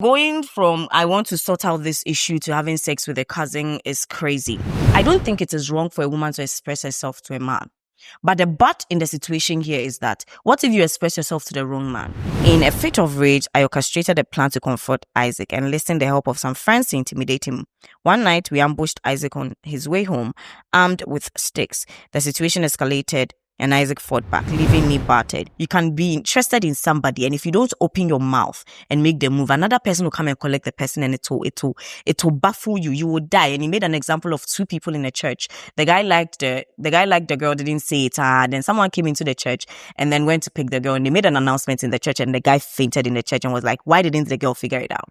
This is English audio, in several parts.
Going from I want to sort out this issue to having sex with a cousin is crazy. I don't think it is wrong for a woman to express herself to a man. But the but in the situation here is that, what if you express yourself to the wrong man? In a fit of rage, I orchestrated a plan to confront Isaac and enlisting the help of some friends to intimidate him. One night, we ambushed Isaac on his way home, armed with sticks. The situation escalated and Isaac fought back, leaving me battered. You can be interested in somebody, and if you don't open your mouth and make the move, another person will come and collect the person, and it will baffle you. You will die. And he made an example of two people in a church. The guy liked the girl, didn't say it. Then someone came into the church and then went to pick the girl, and they made an announcement in the church, and the guy fainted in the church and was like, "Why didn't the girl figure it out?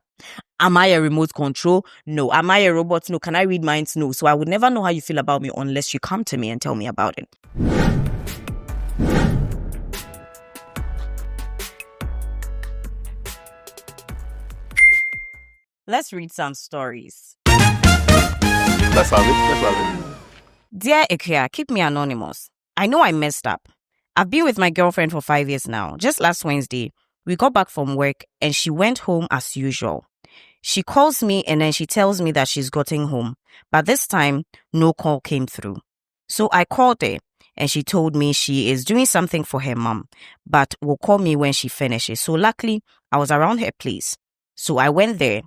Am I a remote control? No. Am I a robot? No. Can I read minds? No." So I would never know how you feel about me unless you come to me and tell me about it. Let's read some stories. Let's have it. Dear Ikea, keep me anonymous. I know I messed up. I've been with my girlfriend for 5 years now. Just last Wednesday, we got back from work and she went home as usual. She calls me and then she tells me that she's gotten home. But this time, no call came through. So I called her and she told me she is doing something for her mom, but will call me when she finishes. So luckily, I was around her place. So I went there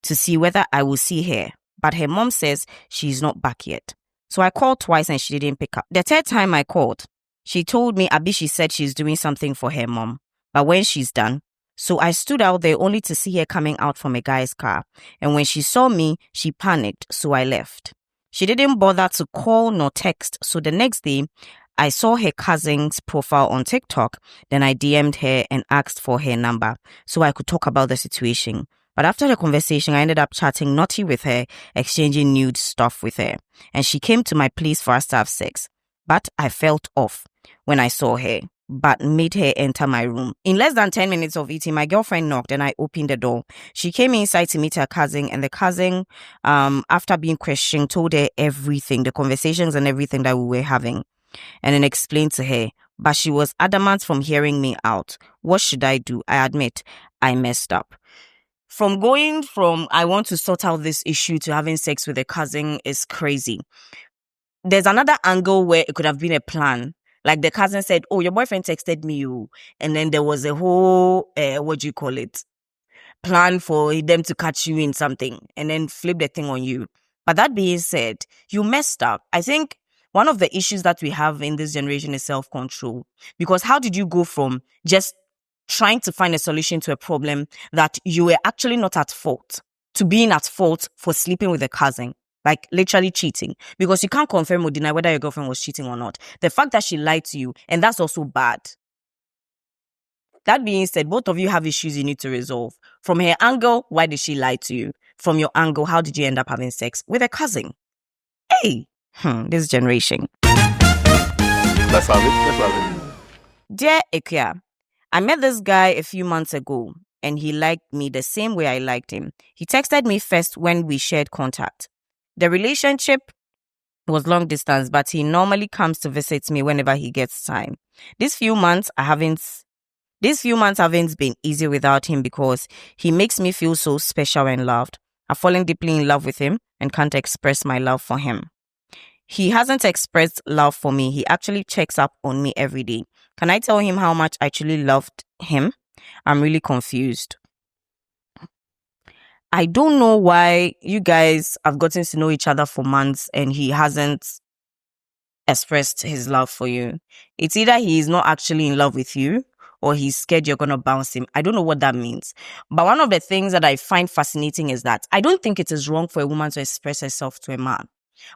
to see whether I will see her, but her mom says she's not back yet. So I called twice and she didn't pick up. The third time I called, she told me she said she's doing something for her mom, but when she's done. So I stood out there only to see her coming out from a guy's car. And when she saw me, she panicked, so I left. She didn't bother to call nor text. So the next day, I saw her cousin's profile on TikTok. Then I DM'd her and asked for her number so I could talk about the situation. But after the conversation, I ended up chatting naughty with her, exchanging nude stuff with her. And she came to my place for us to have sex. But I felt off when I saw her, but made her enter my room. In less than 10 minutes of eating, my girlfriend knocked and I opened the door. She came inside to meet her cousin, and the cousin, after being questioned, told her everything, the conversations and everything that we were having, and then explained to her. But she was adamant from hearing me out. What should I do? I admit I messed up. From going from I want to sort out this issue to having sex with a cousin is crazy. There's another angle where it could have been a plan. Like the cousin said, "Oh, your boyfriend texted me, you." And then there was a whole, plan for them to catch you in something and then flip the thing on you. But that being said, you messed up. I think one of the issues that we have in this generation is self-control. Because how did you go from just trying to find a solution to a problem that you were actually not at fault to being at fault for sleeping with a cousin? Like literally cheating, because you can't confirm or deny whether your girlfriend was cheating or not. The fact that she lied to you, and that's also bad. That being said, both of you have issues you need to resolve. From her angle, why did she lie to you? From your angle, how did you end up having sex with a cousin? Hey, this generation. Let's have it. Dear Ikea, I met this guy a few months ago and he liked me the same way I liked him. He texted me first when we shared contact. The relationship was long distance, but he normally comes to visit me whenever he gets time. These few months haven't been easy without him because he makes me feel so special and loved. I've fallen deeply in love with him and can't express my love for him. He hasn't expressed love for me. He actually checks up on me every day. Can I tell him how much I truly loved him? I'm really confused. I don't know why you guys have gotten to know each other for months and he hasn't expressed his love for you. It's either he is not actually in love with you or he's scared you're going to bounce him. I don't know what that means. But one of the things that I find fascinating is that I don't think it is wrong for a woman to express herself to a man.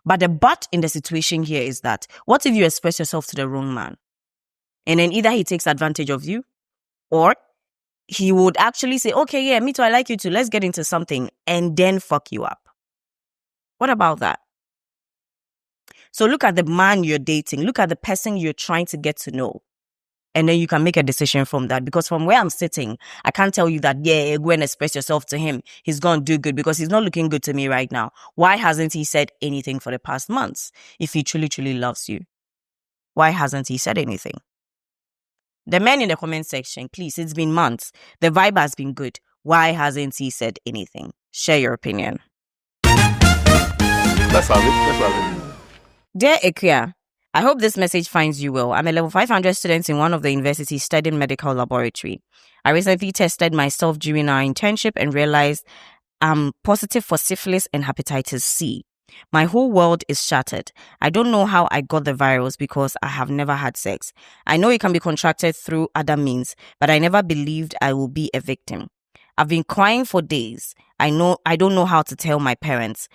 But the but in the situation here is that, what if you express yourself to the wrong man? And then either he takes advantage of you or he would actually say, "Okay, yeah, me too, I like you too. Let's get into something," and then fuck you up. What about that? So look at the man you're dating. Look at the person you're trying to get to know. And then you can make a decision from that. Because from where I'm sitting, I can't tell you that, yeah, go and express yourself to him. He's going to do good, because he's not looking good to me right now. Why hasn't he said anything for the past months? If he truly, truly loves you, why hasn't he said anything? The men in the comment section, please, it's been months. The vibe has been good. Why hasn't he said anything? Share your opinion. Let's have it. Let's have it. Dear Ekia, I hope this message finds you well. I'm a level 500 student in one of the universities studying medical laboratory. I recently tested myself during our internship and realized I'm positive for syphilis and hepatitis C. My whole world is shattered. I don't know how I got the virus because I have never had sex. I know it can be contracted through other means, but I never believed I will be a victim. I've been crying for days. I don't know how to tell my parents,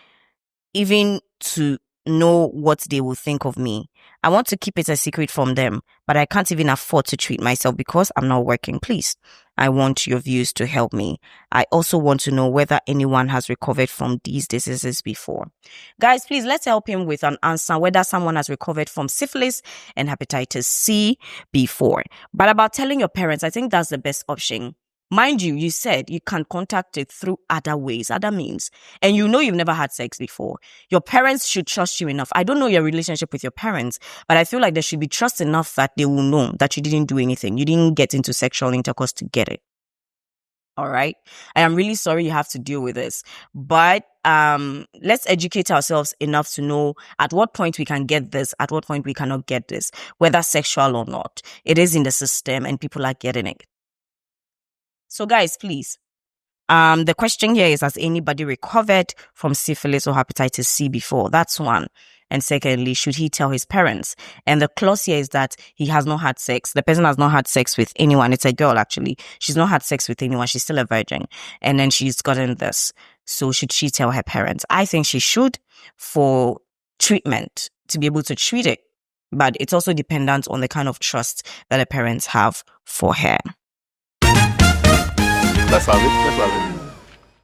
even to know what they will think of me. I want to keep it a secret from them, but I can't even afford to treat myself because I'm not working. Please, I want your views to help me. I also want to know whether anyone has recovered from these diseases before. Guys, please, let's help him with an answer whether someone has recovered from syphilis and hepatitis C before. But about telling your parents, I think that's the best option. Mind you, you said you can contact it through other ways, other means, and you know you've never had sex before. Your parents should trust you enough. I don't know your relationship with your parents, but I feel like there should be trust enough that they will know that you didn't do anything. You didn't get into sexual intercourse to get it. All right. I am really sorry you have to deal with this, but let's educate ourselves enough to know at what point we can get this, at what point we cannot get this, whether sexual or not. It is in the system and people are getting it. So guys, please, the question here is, has anybody recovered from syphilis or hepatitis C before? That's one. And secondly, should he tell his parents? And the clause here is that he has not had sex. The person has not had sex with anyone. It's a girl, actually. She's not had sex with anyone. She's still a virgin. And then she's gotten this. So should she tell her parents? I think she should, for treatment, to be able to treat it. But it's also dependent on the kind of trust that her parents have for her. Let's have it. Let's have it.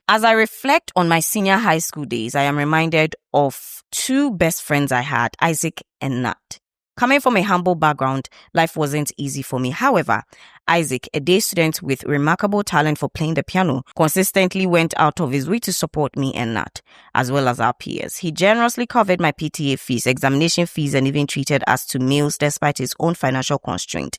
As I reflect on my senior high school days, I am reminded of two best friends I had, Isaac and Nat. Coming from a humble background, life wasn't easy for me. However, Isaac, a day student with remarkable talent for playing the piano, consistently went out of his way to support me and Nat, as well as our peers. He generously covered my PTA fees, examination fees, and even treated us to meals despite his own financial constraint.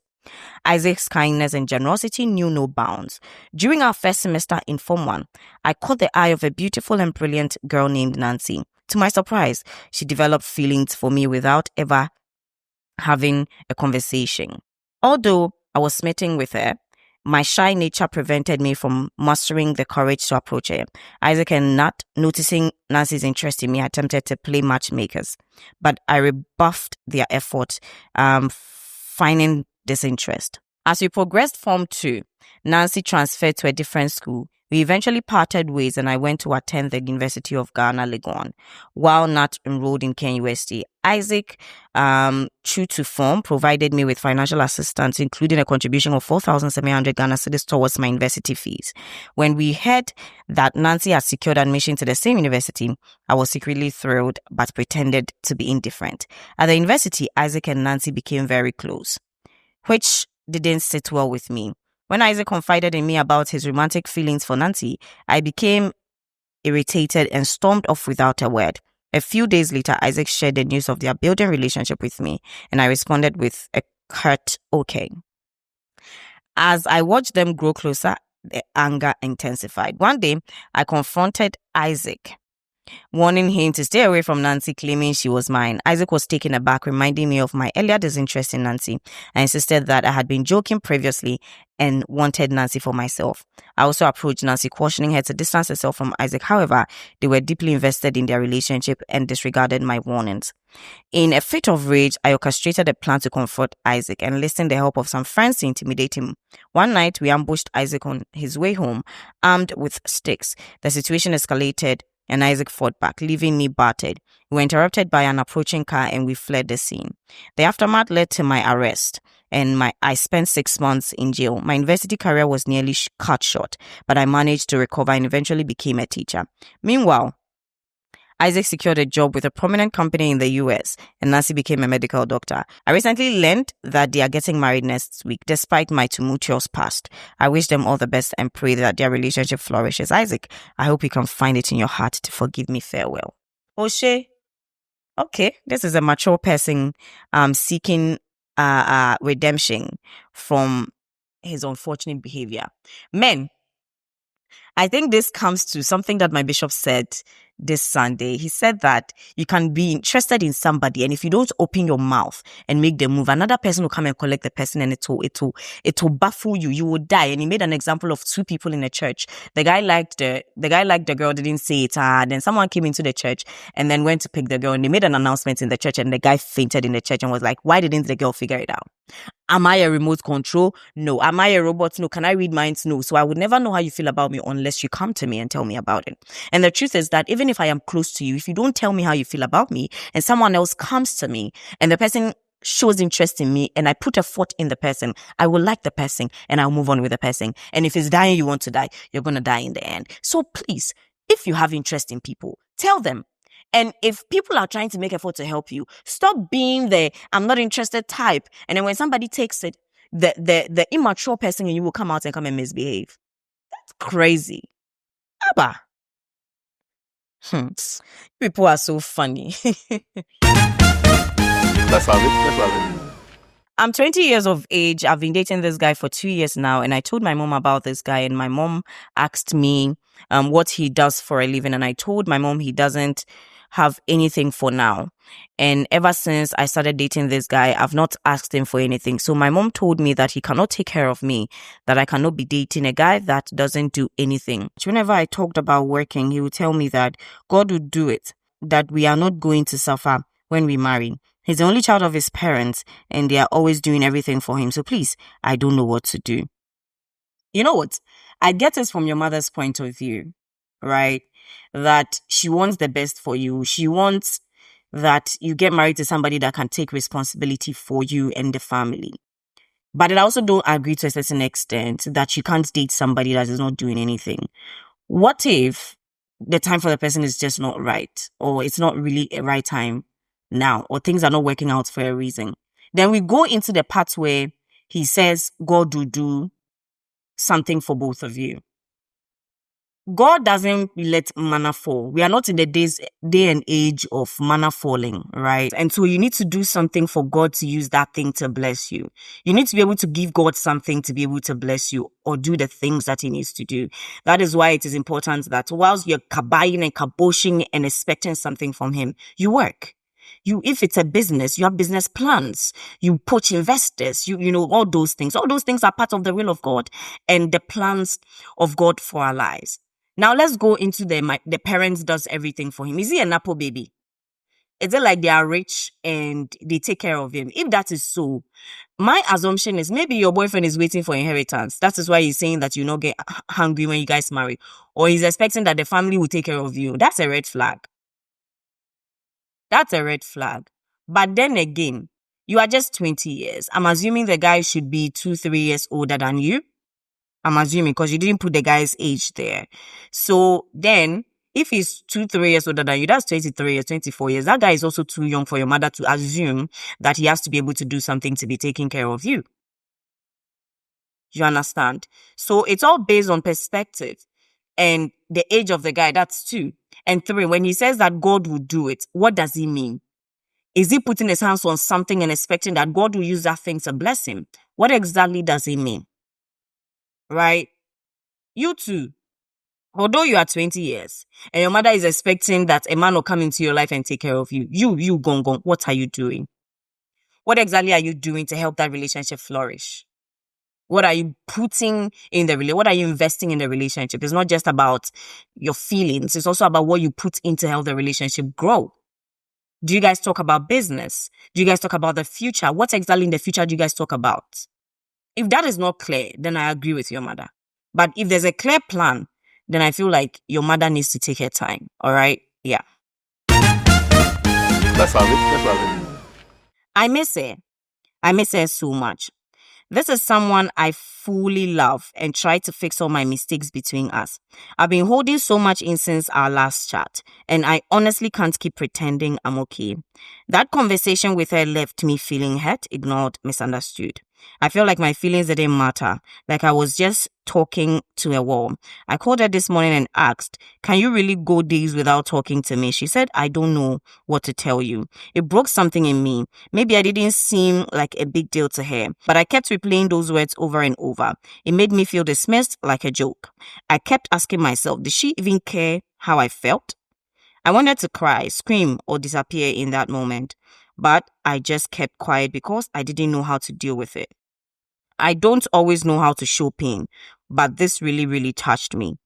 Isaac's kindness and generosity knew no bounds. During our first semester in Form 1, I caught the eye of a beautiful and brilliant girl named Nancy. To my surprise, she developed feelings for me without ever having a conversation. Although I was smitten with her, my shy nature prevented me from mustering the courage to approach her. Isaac and Nat, noticing Nancy's interest in me, attempted to play matchmakers, but I rebuffed their effort, finding disinterest. As we progressed Form 2, Nancy transferred to a different school. We eventually parted ways and I went to attend the University of Ghana, Legon, while Nat enrolled in KUST. Isaac, true to form, provided me with financial assistance, including a contribution of 4,700 Ghana cedis towards my university fees. When we heard that Nancy had secured admission to the same university, I was secretly thrilled but pretended to be indifferent. At the university, Isaac and Nancy became very close, which didn't sit well with me. When Isaac confided in me about his romantic feelings for Nancy, I became irritated and stormed off without a word. A few days later, Isaac shared the news of their building relationship with me, and I responded with a curt okay. As I watched them grow closer, the anger intensified. One day, I confronted Isaac, warning him to stay away from Nancy, claiming she was mine. Isaac was taken aback, reminding me of my earlier disinterest in Nancy. I insisted that I had been joking previously and wanted Nancy for myself. I also approached Nancy, cautioning her to distance herself from Isaac. However, they were deeply invested in their relationship and disregarded my warnings. In a fit of rage, I orchestrated a plan to confront Isaac and enlisting the help of some friends to intimidate him. One night, we ambushed Isaac on his way home, armed with sticks. The situation escalated and Isaac fought back, leaving me battered. We were interrupted by an approaching car and we fled the scene. The aftermath led to my arrest and I spent 6 months in jail. My university career was nearly cut short, but I managed to recover and eventually became a teacher. Meanwhile, Isaac secured a job with a prominent company in the US and Nancy became a medical doctor. I recently learned that they are getting married next week, despite my tumultuous past. I wish them all the best and pray that their relationship flourishes. Isaac, I hope you can find it in your heart to forgive me. Farewell. Oshe. Okay, this is a mature person seeking redemption from his unfortunate behavior. Men, I think this comes to something that my bishop said this Sunday. He said that you can be interested in somebody, and if you don't open your mouth and make the move, another person will come and collect the person, and it will baffle you. You will die. And he made an example of two people in a church. The guy liked the girl, didn't say it. Then someone came into the church and then went to pick the girl, and they made an announcement in the church, and the guy fainted in the church and was like, "Why didn't the girl figure it out? Am I a remote control? No. Am I a robot? No. Can I read minds? No. So I would never know how you feel about me unless you come to me and tell me about it." And the truth is that even if I am close to you, if you don't tell me how you feel about me and someone else comes to me and the person shows interest in me and I put a foot in the person, I will like the person and I'll move on with the person. And if it's dying, you want to die, you're going to die in the end. So please, if you have interest in people, tell them. And if people are trying to make effort to help you, stop being the "I'm not interested" type. And then when somebody takes it, the immature person in you will come out and come and misbehave. That's crazy. Abba. People are so funny. Let's have it. I'm 20 years of age. I've been dating this guy for 2 years now. And I told my mom about this guy. And my mom asked me what he does for a living. And I told my mom he doesn't have anything for now. And ever since I started dating this guy, I've not asked him for anything. So my mom told me that he cannot take care of me, that I cannot be dating a guy that doesn't do anything. Whenever I talked about working, he would tell me that God would do it, that we are not going to suffer when we marry. He's the only child of his parents and they are always doing everything for him. So please, I don't know what to do. You know what? I get this from your mother's point of view, right? That she wants the best for you. She wants that you get married to somebody that can take responsibility for you and the family. But I also don't agree to a certain extent that you can't date somebody that is not doing anything. What if the time for the person is just not right, or it's not really a right time now, or things are not working out for a reason? Then we go into the part where he says God will do something for both of you. God doesn't let manna fall. We are not in the day and age of manna falling, right? And so you need to do something for God to use that thing to bless you. You need to be able to give God something to be able to bless you or do the things that he needs to do. That is why it is important that whilst you're kabaying and kaboshing and expecting something from him, you work. If it's a business, you have business plans, you poach investors, you know, all those things. All those things are part of the will of God and the plans of God for our lives. Now let's go into the parents does everything for him. Is he a Napo baby? Is it like they are rich and they take care of him? If that is so, my assumption is maybe your boyfriend is waiting for inheritance. That is why he's saying that you not get hungry when you guys marry. Or he's expecting that the family will take care of you. That's a red flag. That's a red flag. But then again, you are just 20 years. I'm assuming the guy should be 2-3 years older than you. I'm assuming because you didn't put the guy's age there. So then, if he's 2-3 years older than you, that's 23 years, 24 years. That guy is also too young for your mother to assume that he has to be able to do something to be taking care of you. You understand? So it's all based on perspective. And the age of the guy, that's 2. And 3, when he says that God will do it, what does he mean? Is he putting his hands on something and expecting that God will use that thing to bless him? What exactly does he mean? Right? You too. Although you are 20 years and your mother is expecting that a man will come into your life and take care of you, you gong, what are you doing? What exactly are you doing to help that relationship flourish? What are you putting in the relationship? What are you investing in the relationship? It's not just about your feelings. It's also about what you put in to help the relationship grow. Do you guys talk about business? Do you guys talk about the future? What exactly in the future do you guys talk about? If that is not clear, then I agree with your mother. But if there's a clear plan, then I feel like your mother needs to take her time. All right? Yeah. Let's have it. I miss her. I miss her so much. This is someone I fully love and try to fix all my mistakes between us. I've been holding so much in since our last chat, and I honestly can't keep pretending I'm okay. That conversation with her left me feeling hurt, ignored, misunderstood. I felt like my feelings didn't matter, like I was just talking to a wall. I called her this morning and asked, can you really go days without talking to me? She said, I don't know what to tell you. It broke something in me. Maybe I didn't seem like a big deal to her, but I kept replaying those words over and over. It made me feel dismissed, like a joke. I kept asking myself, did she even care how I felt? I wanted to cry, scream, or disappear in that moment, but I just kept quiet because I didn't know how to deal with it. I don't always know how to show pain, but this really, really touched me.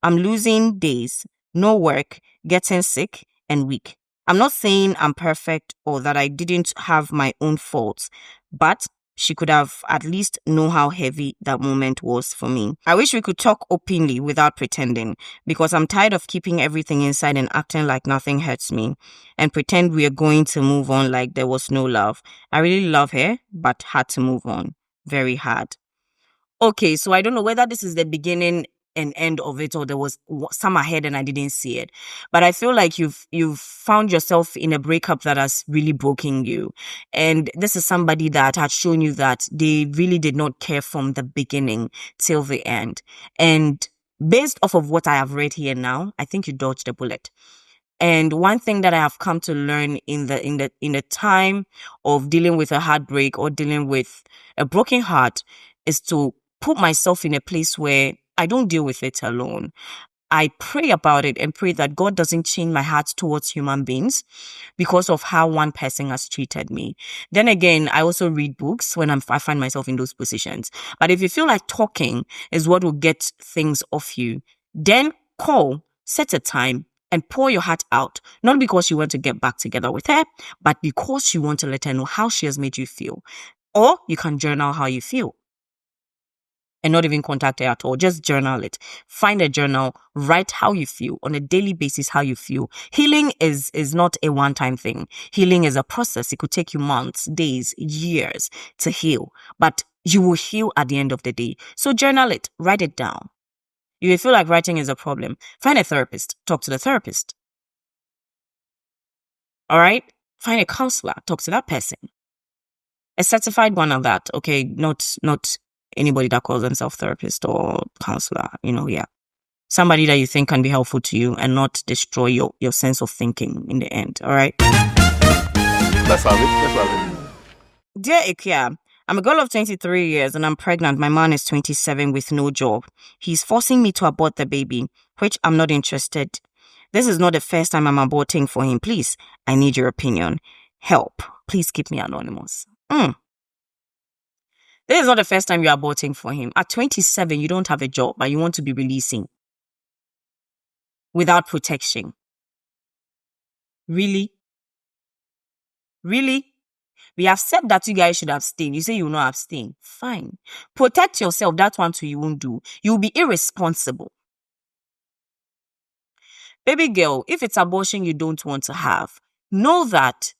I'm losing days, no work, getting sick, and weak. I'm not saying I'm perfect or that I didn't have my own faults, but she could have at least known how heavy that moment was for me. I wish we could talk openly without pretending, because I'm tired of keeping everything inside and acting like nothing hurts me and pretend we are going to move on like there was no love. I really love her, but had to move on. Very hard. Okay, so I don't know whether this is the beginning and end of it or there was some ahead and I didn't see it. But I feel like you've found yourself in a breakup that has really broken you. And this is somebody that had shown you that they really did not care from the beginning till the end. And based off of what I have read here now, I think you dodged a bullet. And one thing that I have come to learn in the time of dealing with a heartbreak or dealing with a broken heart is to put myself in a place where I don't deal with it alone. I pray about it and pray that God doesn't change my heart towards human beings because of how one person has treated me. Then again, I also read books when I find myself in those positions. But if you feel like talking is what will get things off you, then call, set a time, and pour your heart out. Not because you want to get back together with her, but because you want to let her know how she has made you feel. Or you can journal how you feel. And not even contact her at all. Just journal it. Find a journal. Write how you feel on a daily basis, how you feel. Healing is not a one-time thing. Healing is a process. It could take you months, days, years to heal. But you will heal at the end of the day. So journal it. Write it down. You will feel like writing is a problem. Find a therapist. Talk to the therapist. All right? Find a counselor. Talk to that person. A certified one of that. Okay? Not anybody that calls themselves therapist or counselor, yeah. Somebody that you think can be helpful to you and not destroy your sense of thinking in the end, all right? Let's have it. Dear Ikea, I'm a girl of 23 years and I'm pregnant. My man is 27 with no job. He's forcing me to abort the baby, which I'm not interested. This is not the first time I'm aborting for him. Please, I need your opinion. Help. Please keep me anonymous. This is not the first time you're aborting for him. At 27, you don't have a job, but you want to be releasing without protection. Really? Really? We have said that you guys should abstain. You say you will not abstain. Fine. Protect yourself. That one too you won't do. You'll be irresponsible. Baby girl, if it's abortion you don't want to have, know that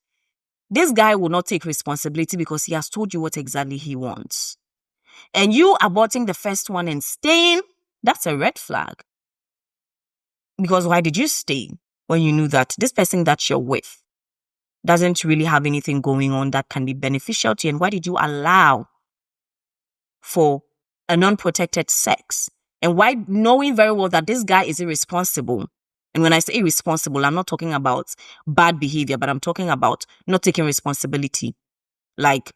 this guy will not take responsibility because he has told you what exactly he wants. And you aborting the first one and staying, that's a red flag. Because why did you stay when you knew that this person that you're with doesn't really have anything going on that can be beneficial to you? And why did you allow for a non-protected sex? And why, knowing very well that this guy is irresponsible? And when I say irresponsible, I'm not talking about bad behavior, but I'm talking about not taking responsibility. Like,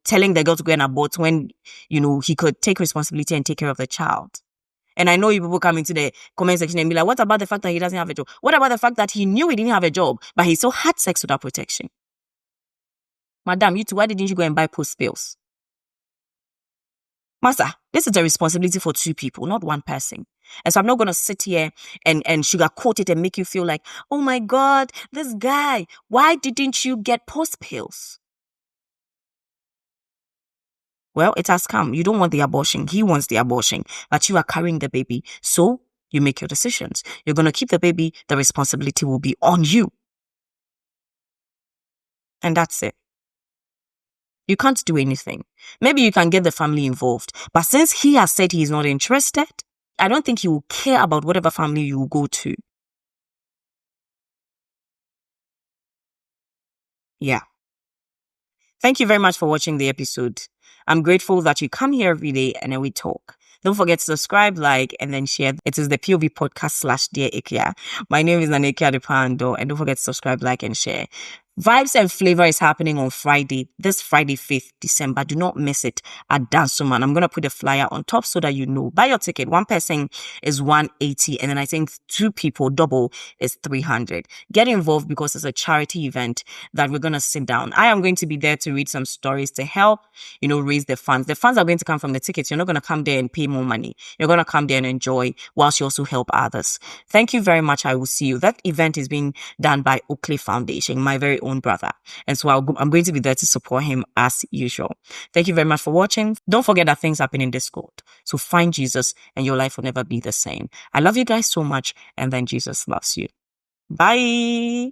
telling the girl to go and abort when, he could take responsibility and take care of the child. And I know you people come into the comment section and be like, what about the fact that he doesn't have a job? What about the fact that he knew he didn't have a job, but he still had sex without protection? Madam, you two, why didn't you go and buy post pills? Master, this is a responsibility for two people, not one person. And so I'm not going to sit here and sugarcoat it and make you feel like, oh my God, this guy, why didn't you get post pills? Well, it has come. You don't want the abortion. He wants the abortion, but you are carrying the baby. So you make your decisions. You're going to keep the baby. The responsibility will be on you. And that's it. You can't do anything. Maybe you can get the family involved. But since he has said he's not interested, I don't think he will care about whatever family you will go to. Yeah. Thank you very much for watching the episode. I'm grateful that you come here every day and then we talk. Don't forget to subscribe, like, and then share. It is the POV podcast / Dear Ikea. My name is Nanekia Depando, and don't forget to subscribe, like, and share. Vibes and Flavor is happening on Friday, this Friday, 5th December. Do not miss it at Dansoman. I'm going to put a flyer on top so that you know. Buy your ticket. One person is 180, and then I think 2 people, double, is 300. Get involved because it's a charity event that we're going to sit down. I am going to be there to read some stories to help, raise the funds. The funds are going to come from the tickets. You're not going to come there and pay more money. You're going to come there and enjoy whilst you also help others. Thank you very much. I will see you. That event is being done by Oakley Foundation, my very own brother. And so I'm going to be there to support him as usual. Thank you very much for watching. Don't forget that things happen in Discord. So find Jesus and your life will never be the same. I love you guys so much, and then Jesus loves you. Bye.